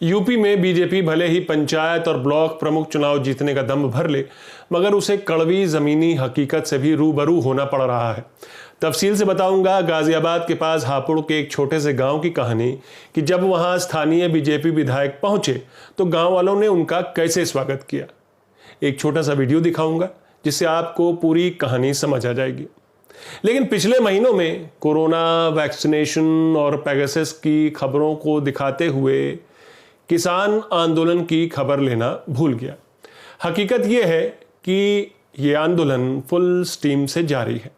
UP में BJP भले ही पंचायत और ब्लॉक प्रमुख चुनाव जीतने का दम भर ले, मगर उसे कड़वी जमीनी हकीकत से भी रूबरू होना पड़ रहा है। तफसील से बताऊंगा गाजियाबाद के पास हापुड़ के एक छोटे से गांव की कहानी कि जब वहां स्थानीय बीजेपी विधायक पहुंचे तो गांव वालों ने उनका कैसे स्वागत किया। एक छोटा सा वीडियो दिखाऊंगा जिससे आपको पूरी कहानी समझ आ जाएगी। लेकिन पिछले महीनों में कोरोना, वैक्सीनेशन और पेगासस की खबरों को दिखाते हुए किसान आंदोलन की खबर लेना भूल गया। हकीकत यह है कि यह आंदोलन फुल स्टीम से जारी है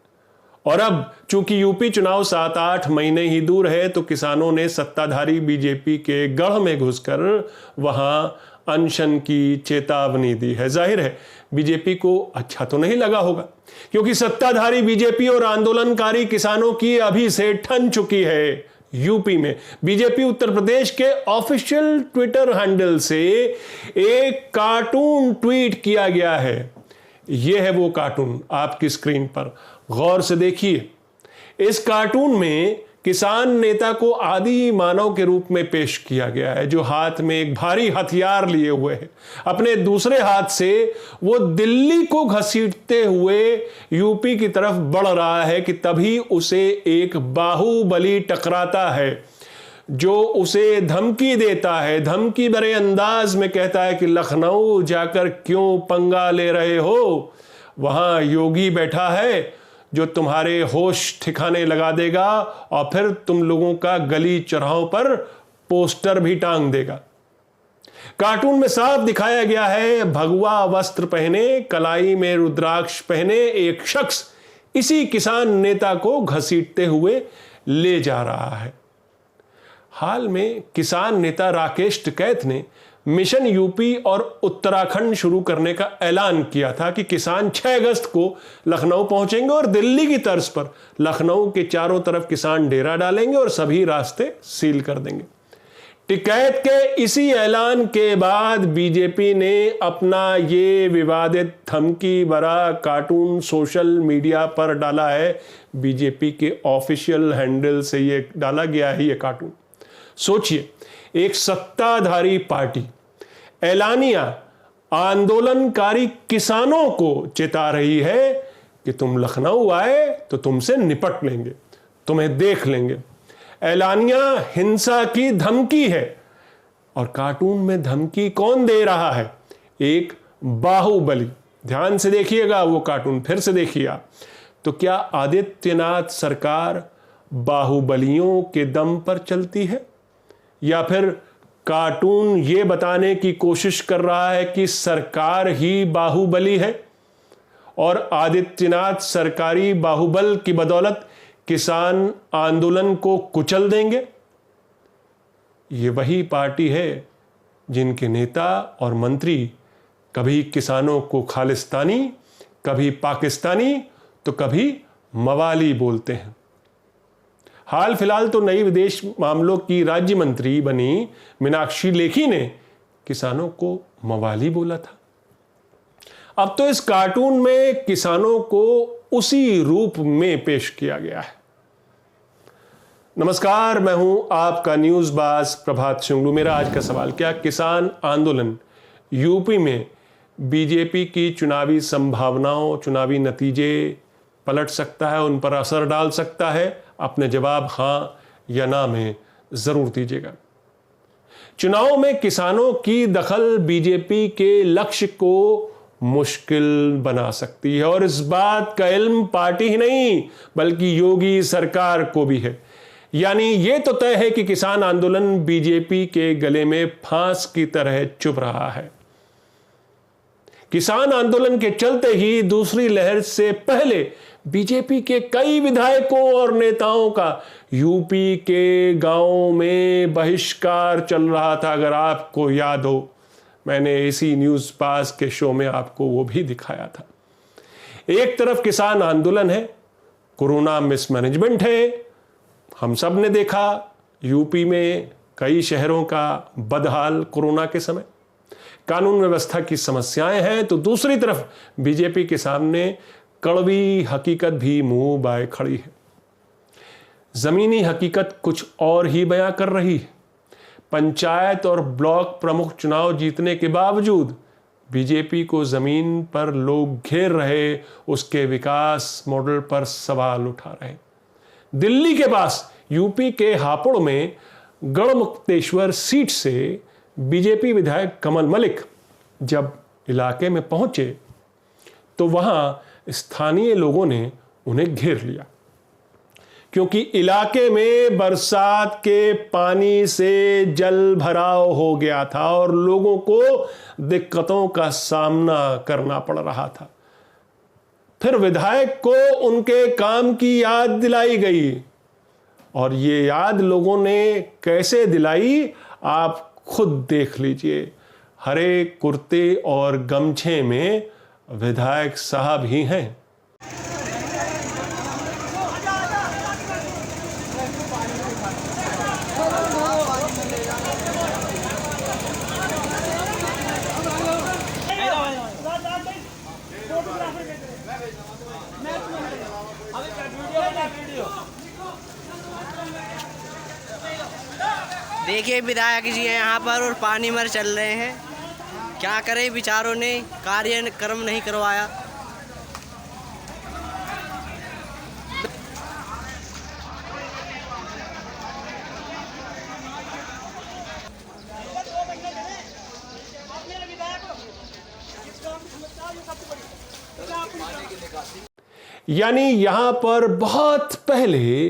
और अब चूंकि यूपी चुनाव 7-8 महीने ही दूर है तो किसानों ने सत्ताधारी बीजेपी के गढ़ में घुसकर वहां अनशन की चेतावनी दी है। जाहिर है बीजेपी को अच्छा तो नहीं लगा होगा, क्योंकि सत्ताधारी बीजेपी और आंदोलनकारी किसानों की अभी से ठन चुकी है। यूपी में बीजेपी उत्तर प्रदेश के ऑफिशियल ट्विटर हैंडल से एक कार्टून ट्वीट किया गया है। यह है वो कार्टून आपकी स्क्रीन पर, गौर से देखिए। इस कार्टून में किसान नेता को आदि मानव के रूप में पेश किया गया है, जो हाथ में एक भारी हथियार लिए हुए है। अपने दूसरे हाथ से वो दिल्ली को घसीटते हुए यूपी की तरफ बढ़ रहा है कि तभी उसे एक बाहुबली टकराता है, जो उसे धमकी देता है। धमकी भरे अंदाज में कहता है कि लखनऊ जाकर क्यों पंगा ले रहे हो, वहां योगी बैठा है जो तुम्हारे होश ठिकाने लगा देगा और फिर तुम लोगों का गली चौराहों पर पोस्टर भी टांग देगा। कार्टून में साफ दिखाया गया है भगवा वस्त्र पहने, कलाई में रुद्राक्ष पहने एक शख्स इसी किसान नेता को घसीटते हुए ले जा रहा है। हाल में किसान नेता राकेश टिकैत ने मिशन यूपी और उत्तराखंड शुरू करने का ऐलान किया था कि किसान 6 अगस्त को लखनऊ पहुंचेंगे और दिल्ली की तर्ज पर लखनऊ के चारों तरफ किसान डेरा डालेंगे और सभी रास्ते सील कर देंगे। टिकैत के इसी ऐलान के बाद बीजेपी ने अपना ये विवादित धमकी भरा कार्टून सोशल मीडिया पर डाला है। बीजेपी के ऑफिशियल हैंडल से ये डाला गया है ये कार्टून। सोचिए, एक सत्ताधारी पार्टी एलानिया आंदोलनकारी किसानों को चेता रही है कि तुम लखनऊ आए तो तुमसे निपट लेंगे, तुम्हें देख लेंगे। एलानिया हिंसा की धमकी है और कार्टून में धमकी कौन दे रहा है? एक बाहुबली। ध्यान से देखिएगा वो कार्टून, फिर से देखिए आप। तो क्या आदित्यनाथ सरकार बाहुबलियों के दम पर चलती है, या फिर कार्टून ये बताने की कोशिश कर रहा है कि सरकार ही बाहुबली है और आदित्यनाथ सरकारी बाहुबल की बदौलत किसान आंदोलन को कुचल देंगे? ये वही पार्टी है जिनके नेता और मंत्री कभी किसानों को खालिस्तानी, कभी पाकिस्तानी तो कभी मवाली बोलते हैं। हाल फिलहाल तो नई विदेश मामलों की राज्य मंत्री बनी मीनाक्षी लेखी ने किसानों को मवाली बोला था। अब तो इस कार्टून में किसानों को उसी रूप में पेश किया गया है। नमस्कार, मैं हूं आपका न्यूज बाज प्रभात शुंगलू। मेरा आज का सवाल, क्या किसान आंदोलन यूपी में बीजेपी की चुनावी संभावनाओं, चुनावी नतीजे पलट सकता है, उन पर असर डाल सकता है? अपने जवाब हां या ना में जरूर दीजिएगा। चुनाव में किसानों की दखल बीजेपी के लक्ष्य को मुश्किल बना सकती है और इस बात का इल्म पार्टी ही नहीं बल्कि योगी सरकार को भी है। यानी यह तो तय है कि किसान आंदोलन बीजेपी के गले में फांस की तरह चुभ रहा है। किसान आंदोलन के चलते ही दूसरी लहर से पहले बीजेपी के कई विधायकों और नेताओं का यूपी के गांवों में बहिष्कार चल रहा था। अगर आपको याद हो, मैंने इसी न्यूज पास के शो में आपको वो भी दिखाया था। एक तरफ किसान आंदोलन है, कोरोना मिसमैनेजमेंट है, हम सब ने देखा यूपी में कई शहरों का बदहाल कोरोना के समय, कानून व्यवस्था की समस्याएं हैं, तो दूसरी तरफ बीजेपी के सामने कड़वी हकीकत भी मुंह बाए खड़ी है। जमीनी हकीकत कुछ और ही बयां कर रही है। पंचायत और ब्लॉक प्रमुख चुनाव जीतने के बावजूद बीजेपी को जमीन पर लोग घेर रहे, उसके विकास मॉडल पर सवाल उठा रहे। दिल्ली के पास यूपी के हापुड़ में गढ़मुक्तेश्वर सीट से बीजेपी विधायक कमल मलिक जब इलाके में पहुंचे तो वहां स्थानीय लोगों ने उन्हें घेर लिया, क्योंकि इलाके में बरसात के पानी से जल भराव हो गया था और लोगों को दिक्कतों का सामना करना पड़ रहा था। फिर विधायक को उनके काम की याद दिलाई गई, और ये याद लोगों ने कैसे दिलाई आप खुद देख लीजिए। हरे कुर्ते और गमछे में विधायक साहब ही हैं। देखिए विधायक जी हैं यहाँ पर और पानी में चल रहे हैं। क्या करें, विचारों ने कार्यक्रम नहीं करवाया। यानी यहां पर बहुत पहले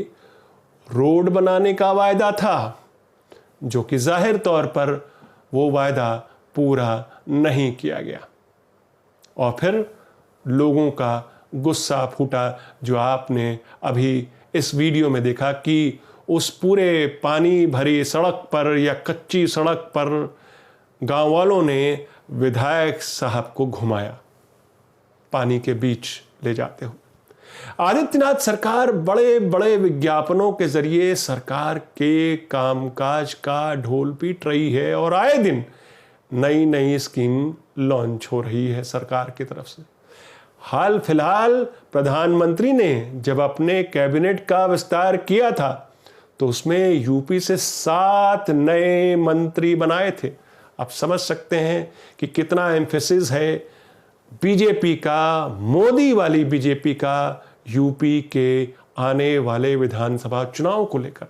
रोड बनाने का वायदा था, जो कि जाहिर तौर पर वो वायदा पूरा नहीं किया गया, और फिर लोगों का गुस्सा फूटा, जो आपने अभी इस वीडियो में देखा कि उस पूरे पानी भरी सड़क पर या कच्ची सड़क पर गांव वालों ने विधायक साहब को घुमाया, पानी के बीच ले जाते हुए। आदित्यनाथ सरकार बड़े बड़े विज्ञापनों के जरिए सरकार के कामकाज का ढोल पीट रही है, और आए दिन नई नई स्कीम लॉन्च हो रही है सरकार की तरफ से। हाल फिलहाल प्रधानमंत्री ने जब अपने कैबिनेट का विस्तार किया था तो उसमें यूपी से 7 नए मंत्री बनाए थे। आप समझ सकते हैं कि कितना एम्फेसिस है बीजेपी का, मोदी वाली बीजेपी का, यूपी के आने वाले विधानसभा चुनाव को लेकर।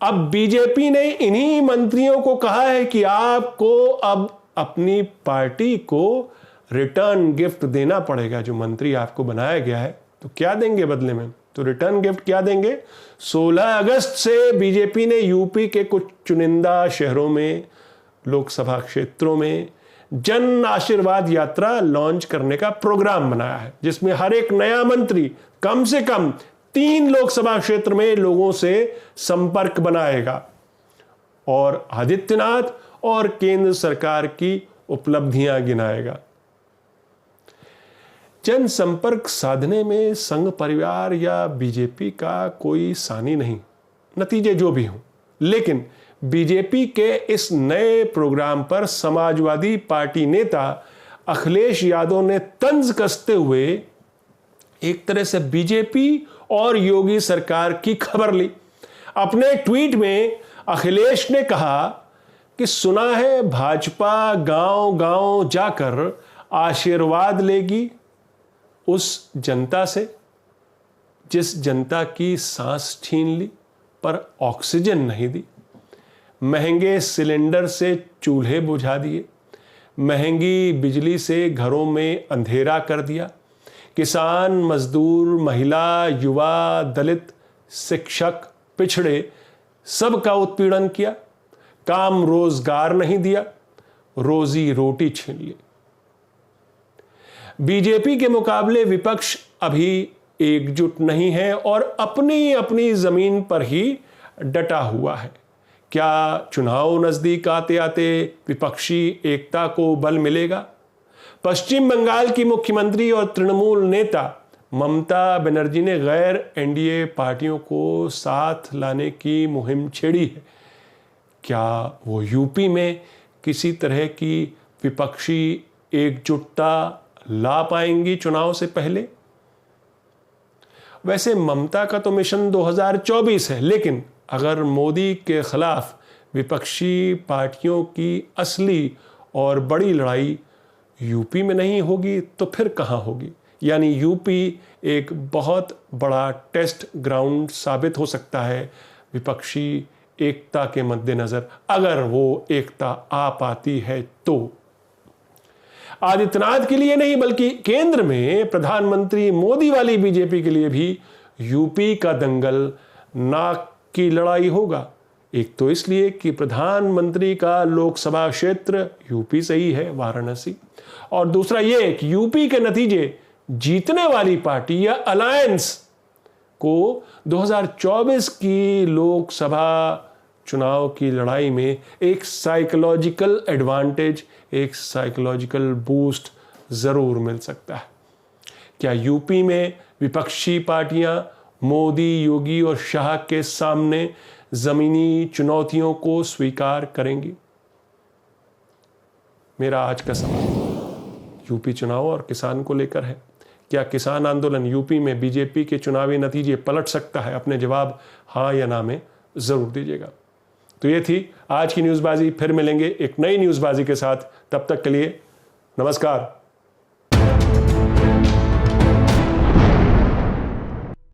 अब बीजेपी ने इन्हीं मंत्रियों को कहा है कि आपको अब अपनी पार्टी को रिटर्न गिफ्ट देना पड़ेगा। जो मंत्री आपको बनाया गया है तो क्या देंगे बदले में? तो रिटर्न गिफ्ट क्या देंगे? 16 अगस्त से बीजेपी ने यूपी के कुछ चुनिंदा शहरों में, लोकसभा क्षेत्रों में जन आशीर्वाद यात्रा लॉन्च करने का प्रोग्राम बनाया है, जिसमें हर एक नया मंत्री कम से कम 3 लोकसभा क्षेत्र में लोगों से संपर्क बनाएगा और आदित्यनाथ और केंद्र सरकार की उपलब्धियां गिनाएगा। जन संपर्क साधने में संघ परिवार या बीजेपी का कोई सानी नहीं, नतीजे जो भी हों, लेकिन बीजेपी के इस नए प्रोग्राम पर समाजवादी पार्टी नेता अखिलेश यादव ने तंज कसते हुए एक तरह से बीजेपी और योगी सरकार की खबर ली। अपने ट्वीट में अखिलेश ने कहा कि सुना है भाजपा गांव गांव जाकर आशीर्वाद लेगी उस जनता से जिस जनता की सांस छीन ली पर ऑक्सीजन नहीं दी, महंगे सिलेंडर से चूल्हे बुझा दिए, महंगी बिजली से घरों में अंधेरा कर दिया, किसान, मजदूर, महिला, युवा, दलित, शिक्षक, पिछड़े सबका उत्पीड़न किया, काम रोजगार नहीं दिया, रोजी रोटी छीन ली। बीजेपी के मुकाबले विपक्ष अभी एकजुट नहीं है और अपनी अपनी जमीन पर ही डटा हुआ है। क्या चुनाव नजदीक आते आते विपक्षी एकता को बल मिलेगा? पश्चिम बंगाल की मुख्यमंत्री और तृणमूल नेता ममता बनर्जी ने गैर एनडीए पार्टियों को साथ लाने की मुहिम छेड़ी है। क्या वो यूपी में किसी तरह की विपक्षी एकजुटता ला पाएंगी चुनाव से पहले? वैसे ममता का तो मिशन 2024 है, लेकिन अगर मोदी के खिलाफ विपक्षी पार्टियों की असली और बड़ी लड़ाई यूपी में नहीं होगी तो फिर कहाँ होगी? यानी यूपी एक बहुत बड़ा टेस्ट ग्राउंड साबित हो सकता है विपक्षी एकता के मद्देनजर, अगर वो एकता आ पाती है तो। आदित्यनाथ के लिए नहीं बल्कि केंद्र में प्रधानमंत्री मोदी वाली बीजेपी के लिए भी यूपी का दंगल नाक की लड़ाई होगा। एक तो इसलिए कि प्रधानमंत्री का लोकसभा क्षेत्र यूपी से ही है, वाराणसी, और दूसरा ये कि यूपी के नतीजे जीतने वाली पार्टी या अलायंस को 2024 की लोकसभा चुनाव की लड़ाई में एक साइकोलॉजिकल एडवांटेज, एक साइकोलॉजिकल बूस्ट जरूर मिल सकता है। क्या यूपी में विपक्षी पार्टियां मोदी, योगी और शाह के सामने जमीनी चुनौतियों को स्वीकार करेंगी? मेरा आज का सवाल यूपी चुनाव और किसान को लेकर है। क्या किसान आंदोलन यूपी में बीजेपी के चुनावी नतीजे पलट सकता है? अपने जवाब हाँ या ना में जरूर दीजिएगा। तो ये थी आज की न्यूज़बाजी। फिर मिलेंगे एक नई न्यूज़बाजी के साथ। तब तक के लिए नमस्कार।